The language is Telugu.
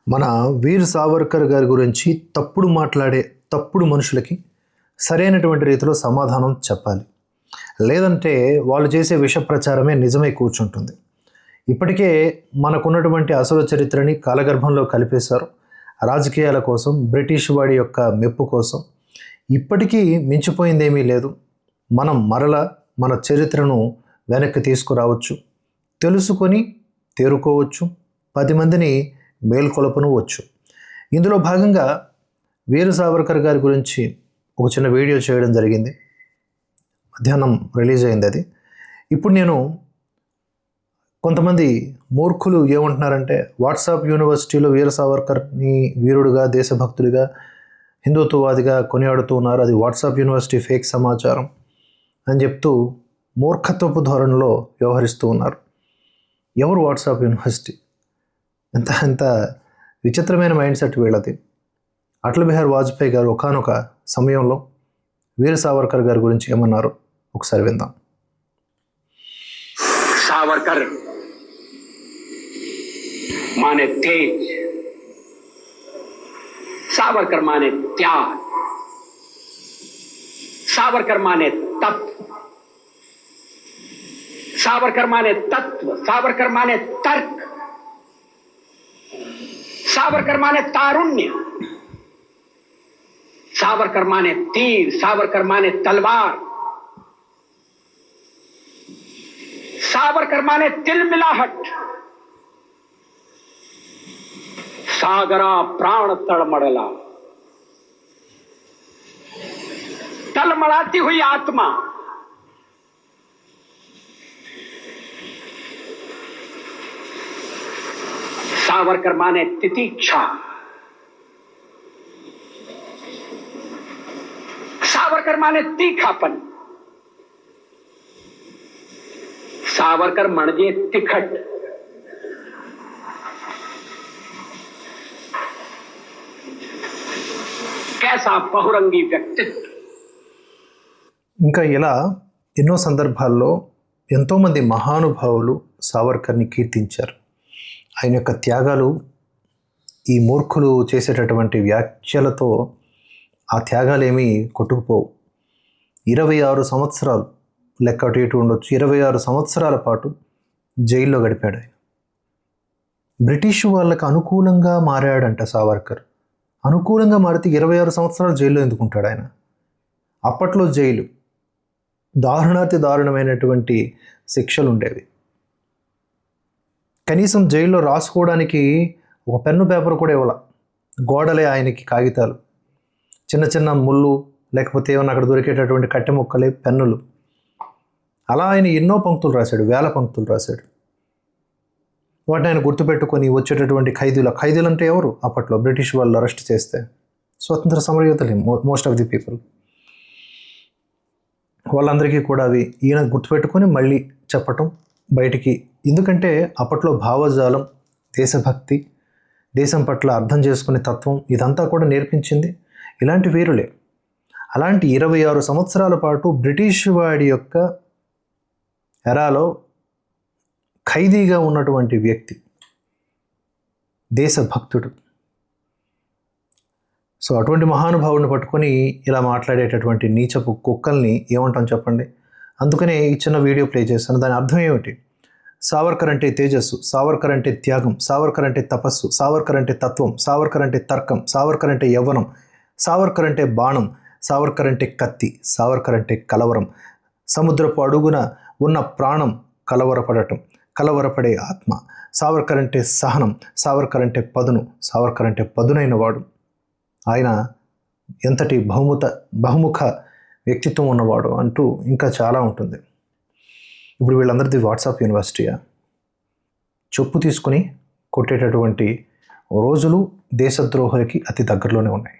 మన వీర్ సావర్కర్ గారి గురించి తప్పుడు మాట్లాడే తప్పుడు మనుషులకి సరైనటువంటి రీతిలో సమాధానం చెప్పాలి. లేదంటే వాళ్ళు చేసే విష ప్రచారమే నిజమై కూర్చుంటుంది. ఇప్పటికే మనకున్నటువంటి అసలు చరిత్రని కాలగర్భంలో కలిపేశారు. రాజకీయాల కోసం, బ్రిటిష్ వాడి యొక్క మెప్పు కోసం. ఇప్పటికీ మించిపోయిందేమీ లేదు. మనం మరలా మన చరిత్రను వెనక్కి తీసుకురావచ్చు, తెలుసుకొని తేరుకోవచ్చు, 10 మందిని మేల్కొలపనవచ్చు. ఇందులో భాగంగా వీర సావర్కర్ గారి గురించి ఒక చిన్న వీడియో చేయడం జరిగింది. మధ్యాహ్నం రిలీజ్ అయింది అది. ఇప్పుడు నేను కొంతమంది మూర్ఖులు ఏమంటున్నారంటే, వాట్సాప్ యూనివర్సిటీలో వీర సావర్కర్ని వీరుడుగా, దేశభక్తుడిగా, హిందుత్వవాదిగా కొనియాడుతూ ఉన్నారు. అది వాట్సాప్ యూనివర్సిటీ ఫేక్ సమాచారం అని చెప్తూ మూర్ఖత్వపు ధోరణిలో వ్యవహరిస్తూ ఉన్నారు. ఎవరు వాట్సాప్ యూనివర్సిటీ? ఎంత విచిత్రమైన మైండ్ సెట్ వీళ్ళది. అటల్ బిహారీ వాజ్పేయి గారు ఒకానొక సమయంలో వీర సావర్కర్ గారి గురించి ఏమన్నారు ఒకసారి విందాం. సావర్కర్ माने तेज, सावरकर माने त्याग, सावरकर माने तत्व, सावरकर माने तत्व, सावरकर माने तर्क, सावरकर माने तारुण्य, सावरकर माने तीर, सावरकर माने तलवार, सावरकर माने तिलमिलाहट, सागरा प्राण तड़मड़ला, तलमड़ाती हुई आत्मा, सावरकर माने तितिक्षा, सावरकर माने तीखापन, सावरकर म्हणजे तिखट, कैसा बहुरंगी व्यक्तित्व. ఇంకా ఇలా ఎన్నో సందర్భాల్లో ఎంతోమంది మహానుభావులు సావర్కర్ని కీర్తించారు. ఆయన యొక్క త్యాగాలు ఈ మూర్ఖులు చేసేటటువంటి వ్యాఖ్యలతో ఆ త్యాగాలు ఏమీ కొట్టుకుపోవు. 26 సంవత్సరాలు లెక్క అటు ఇటు ఉండొచ్చు, 26 సంవత్సరాల పాటు జైల్లో గడిపాడు ఆయన. బ్రిటిష్ వాళ్ళకి అనుకూలంగా మారాడంట సావర్కర్. అనుకూలంగా మారితే 26 సంవత్సరాలు జైల్లో ఎందుకుంటాడు ఆయన? అప్పట్లో జైలు దారుణాతి దారుణమైనటువంటి శిక్షలు ఉండేవి. కనీసం జైల్లో రాసుకోవడానికి ఒక పెన్ను పేపర్ కూడా ఇవ్వాల. గోడలే ఆయనకి కాగితాలు, చిన్న చిన్న ముళ్ళు, లేకపోతే ఏమన్నా అక్కడ దొరికేటటువంటి కట్టె ముక్కలే పెన్నులు. అలా ఆయన ఎన్నో పంక్తులు రాశాడు, వేల పంక్తులు రాశాడు. వాటిని ఆయన గుర్తుపెట్టుకొని వచ్చేటటువంటి ఖైదీలు అంటే ఎవరు? అప్పట్లో బ్రిటిష్ వాళ్ళు అరెస్ట్ చేస్తే స్వతంత్ర సమరయోధులు, మోస్ట్ ఆఫ్ ది పీపుల్. వాళ్ళందరికీ కూడా అవి ఈయన గుర్తుపెట్టుకొని మళ్ళీ చెప్పటం బయటికి. ఎందుకంటే అప్పట్లో భావజాలం, దేశభక్తి, దేశం పట్ల అర్థం చేసుకునే తత్వం ఇదంతా కూడా నేర్పించింది ఇలాంటి వీరులే. అలాంటి 26 సంవత్సరాల పాటు బ్రిటిష్ వాడి యొక్క ఎరాలో ఖైదీగా ఉన్నటువంటి వ్యక్తి, దేశభక్తుడు. సో అటువంటి మహానుభావుడిని పట్టుకొని ఇలా మాట్లాడేటటువంటి నీచపు కుక్కల్ని ఏమంటాం చెప్పండి? అందుకనే ఈ చిన్న వీడియో ప్లే చేస్తాను. దాని అర్థం ఏమిటి? సావర్కర్ అంటే తేజస్సు, సావర్కర్ అంటే త్యాగం, సావర్కర్ అంటే తపస్సు, సావర్కర్ అంటే తత్వం, సావర్కర్ అంటే తర్కం, సావర్కర్ అంటే యవ్వనం, సావర్కర్ అంటే బాణం, సావర్కర్ అంటే కత్తి, సావర్కర్ అంటే కలవరం, సముద్రపు అడుగున ఉన్న ప్రాణం కలవరపడటం, కలవరపడే ఆత్మ. సావర్కర్ అంటే సహనం, సావర్కర్ అంటే పదును, సావర్కర్ అంటే పదునైన వాడు. ఆయన ఎంతటి బహుముఖ వ్యక్తిత్వం ఉన్నవాడు అంటూ ఇంకా చాలా ఉంటుంది. ఇప్పుడు వీళ్ళందరిది వాట్సాప్ యూనివర్సిటీయా? చెప్పు తీసుకుని కొట్టేటటువంటి రోజులు దేశద్రోహులకి అతి దగ్గరలోనే ఉన్నాయి.